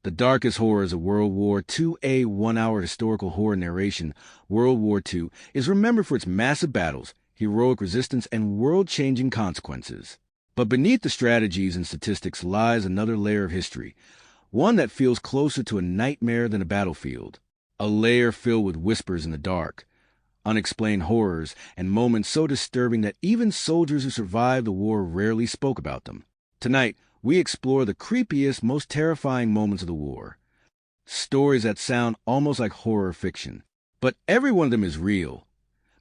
The darkest horrors of World War II, a one-hour historical horror narration. World War II is remembered for its massive battles, heroic resistance, and world-changing consequences. But beneath the strategies and statistics lies another layer of history, one that feels closer to a nightmare than a battlefield. A layer filled with whispers in the dark, unexplained horrors, and moments so disturbing that even soldiers who survived the war rarely spoke about them. Tonight, we explore the creepiest, most terrifying moments of the war. Stories that sound almost like horror fiction. But every one of them is real.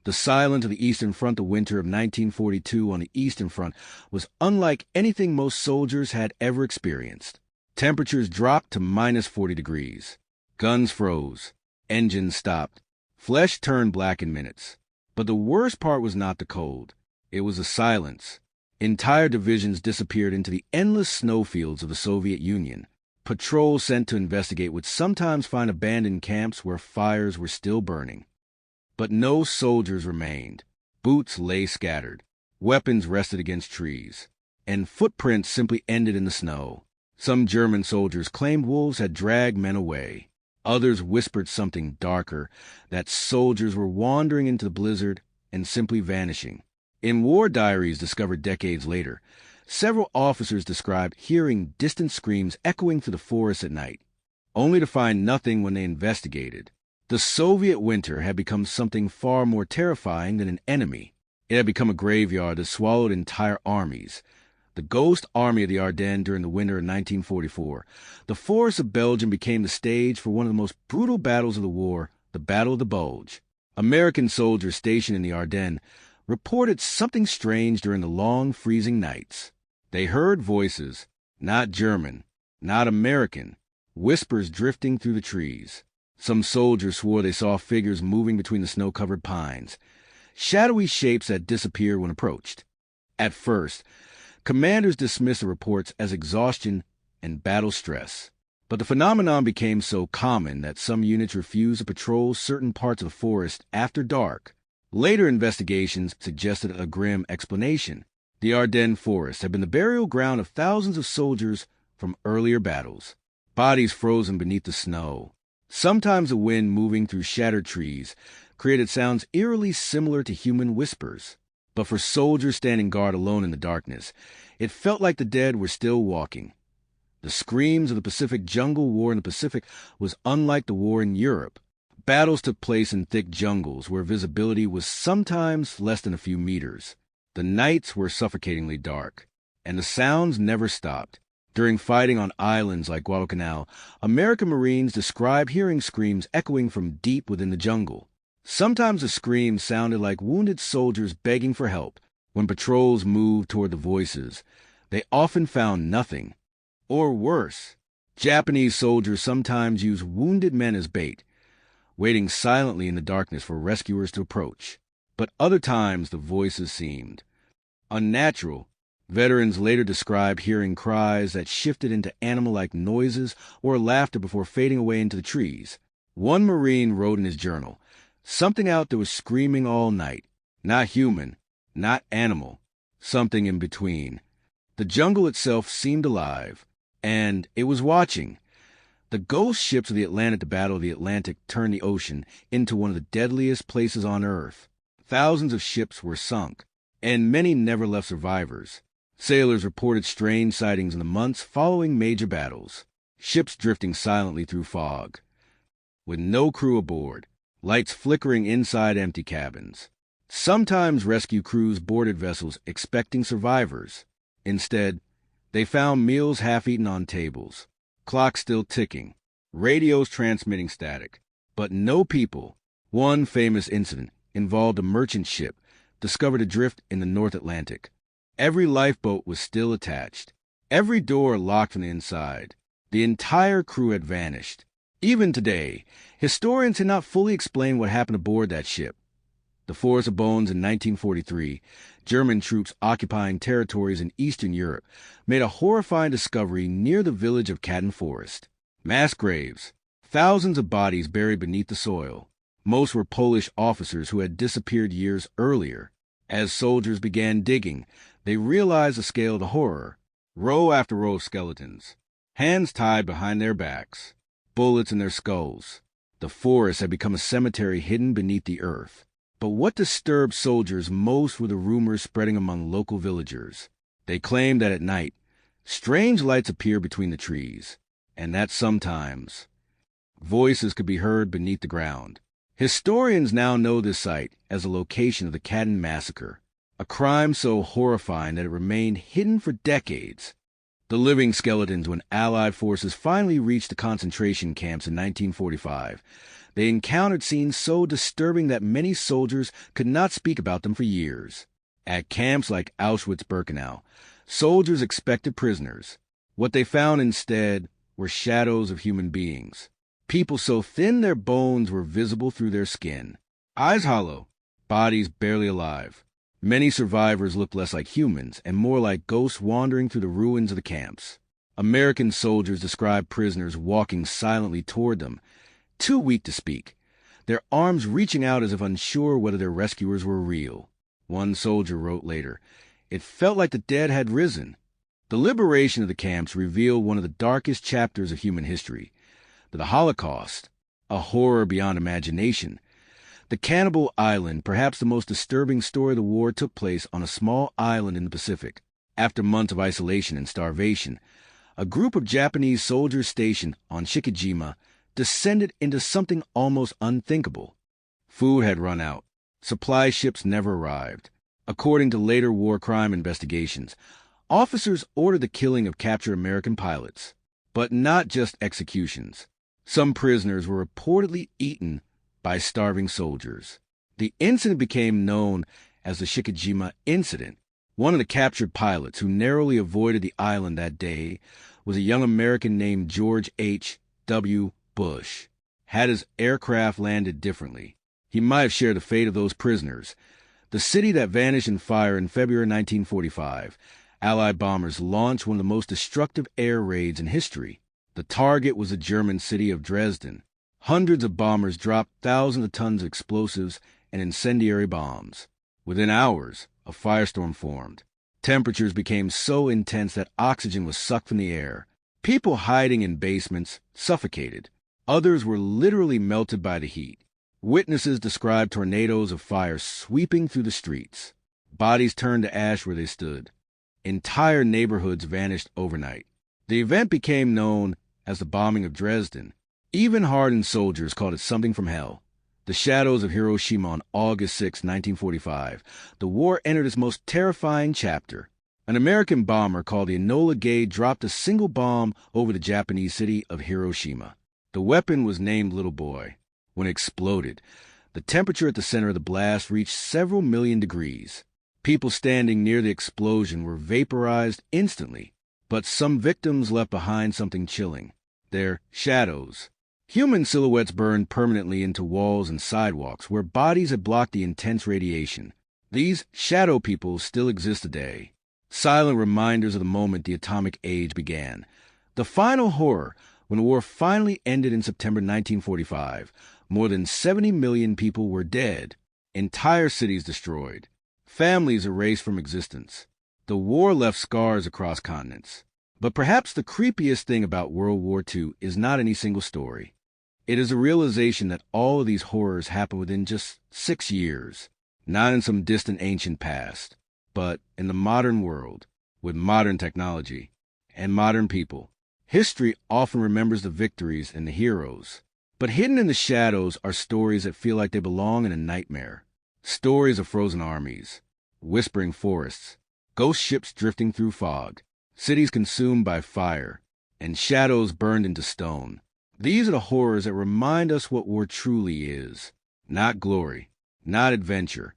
The silence of the Eastern Front, the winter of 1942 on the Eastern Front, was unlike anything most soldiers had ever experienced. Temperatures dropped to minus 40 degrees. Guns froze. Engines stopped. Flesh turned black in minutes. But the worst part was not the cold. It was the silence. Entire divisions disappeared into the endless snowfields of the Soviet Union. Patrols sent to investigate would sometimes find abandoned camps where fires were still burning. But no soldiers remained. Boots lay scattered. Weapons rested against trees. And footprints simply ended in the snow. Some German soldiers claimed wolves had dragged men away. Others whispered something darker, that soldiers were wandering into the blizzard and simply vanishing. In war diaries discovered decades later, several officers described hearing distant screams echoing through the forest at night, only to find nothing when they investigated. The Soviet winter had become something far more terrifying than an enemy. It had become a graveyard that swallowed entire armies. The ghost army of the Ardennes during the winter of 1944. The forests of Belgium became the stage for one of the most brutal battles of the war, the Battle of the Bulge. American soldiers stationed in the Ardennes reported something strange during the long, freezing nights. They heard voices, not German, not American, whispers drifting through the trees. Some soldiers swore they saw figures moving between the snow-covered pines, shadowy shapes that disappeared when approached. At first, commanders dismissed the reports as exhaustion and battle stress. But the phenomenon became so common that some units refused to patrol certain parts of the forest after dark. Later investigations suggested a grim explanation. The Ardennes forest had been the burial ground of thousands of soldiers from earlier battles, bodies frozen beneath the snow. Sometimes the wind moving through shattered trees created sounds eerily similar to human whispers. But for soldiers standing guard alone in the darkness, it felt like the dead were still walking. The screams of the Pacific jungle war in the Pacific was unlike the war in Europe. Battles took place in thick jungles where visibility was sometimes less than a few meters. The nights were suffocatingly dark, and the sounds never stopped. During fighting on islands like Guadalcanal, American Marines described hearing screams echoing from deep within the jungle. Sometimes the screams sounded like wounded soldiers begging for help. When patrols moved toward the voices, they often found nothing. Or worse, Japanese soldiers sometimes used wounded men as bait, waiting silently in the darkness for rescuers to approach. But other times the voices seemed unnatural. Veterans later described hearing cries that shifted into animal-like noises or laughter before fading away into the trees. One Marine wrote in his journal, "Something out there was screaming all night. Not human, not animal, something in between." The jungle itself seemed alive, and it was watching. The ghost ships of the Atlantic, the Battle of the Atlantic, turned the ocean into one of the deadliest places on Earth. Thousands of ships were sunk, and many never left survivors. Sailors reported strange sightings in the months following major battles. Ships drifting silently through fog, with no crew aboard, lights flickering inside empty cabins. Sometimes rescue crews boarded vessels expecting survivors. Instead, they found meals half-eaten on tables, clocks still ticking, radios transmitting static, but no people. One famous incident involved a merchant ship discovered adrift in the North Atlantic. Every lifeboat was still attached, every door locked from the inside. The entire crew had vanished. Even today, historians cannot fully explain what happened aboard that ship. The Forest of Bones in 1943, German troops occupying territories in Eastern Europe, made a horrifying discovery near the village of Catton Forest. Mass graves, thousands of bodies buried beneath the soil. Most were Polish officers who had disappeared years earlier. As soldiers began digging, they realized the scale of the horror. Row after row of skeletons, hands tied behind their backs, bullets in their skulls. The forest had become a cemetery hidden beneath the earth. But what disturbed soldiers most were the rumors spreading among local villagers. They claimed that at night, strange lights appeared between the trees, and that sometimes voices could be heard beneath the ground. Historians now know this site as the location of the Katyn massacre, a crime so horrifying that it remained hidden for decades. The living skeletons, when Allied forces finally reached the concentration camps in 1945, they encountered scenes so disturbing that many soldiers could not speak about them for years. At camps like Auschwitz-Birkenau, soldiers expected prisoners. What they found instead were shadows of human beings. People so thin their bones were visible through their skin. Eyes hollow, bodies barely alive. Many survivors looked less like humans and more like ghosts wandering through the ruins of the camps. American soldiers described prisoners walking silently toward them, too weak to speak, their arms reaching out as if unsure whether their rescuers were real. One soldier wrote later, "It felt like the dead had risen." The liberation of the camps revealed one of the darkest chapters of human history, the Holocaust, a horror beyond imagination. The Cannibal Island, perhaps the most disturbing story of the war, took place on a small island in the Pacific. After months of isolation and starvation, a group of Japanese soldiers stationed on Shikijima descended into something almost unthinkable. Food had run out. Supply ships never arrived. According to later war crime investigations, officers ordered the killing of captured American pilots. But not just executions. Some prisoners were reportedly eaten by starving soldiers. The incident became known as the Shikijima Incident. One of the captured pilots who narrowly avoided the island that day was a young American named George H.W. Bush. Had his aircraft landed differently, he might have shared the fate of those prisoners. The city that vanished in fire in February 1945, Allied bombers launched one of the most destructive air raids in history. The target was the German city of Dresden. Hundreds of bombers dropped thousands of tons of explosives and incendiary bombs. Within hours, a firestorm formed. Temperatures became so intense that oxygen was sucked from the air. People hiding in basements suffocated. Others were literally melted by the heat. Witnesses described tornadoes of fire sweeping through the streets. Bodies turned to ash where they stood. Entire neighborhoods vanished overnight. The event became known as the bombing of Dresden. Even hardened soldiers called it something from hell. The shadows of Hiroshima on August 6, 1945. The war entered its most terrifying chapter. An American bomber called the Enola Gay dropped a single bomb over the Japanese city of Hiroshima. The weapon was named Little Boy. When it exploded, the temperature at the center of the blast reached several million degrees. People standing near the explosion were vaporized instantly, but some victims left behind something chilling: their shadows. Human silhouettes burned permanently into walls and sidewalks where bodies had blocked the intense radiation. These shadow people still exist today, silent reminders of the moment the atomic age began. The final horror, when the war finally ended in September 1945, more than 70 million people were dead, entire cities destroyed, families erased from existence. The war left scars across continents. But perhaps the creepiest thing about World War II is not any single story. It is a realization that all of these horrors happened within just 6 years, not in some distant ancient past, but in the modern world, with modern technology and modern people. History often remembers the victories and the heroes, but hidden in the shadows are stories that feel like they belong in a nightmare. Stories of frozen armies, whispering forests, ghost ships drifting through fog, cities consumed by fire, and shadows burned into stone. These are the horrors that remind us what war truly is. Not glory, not adventure,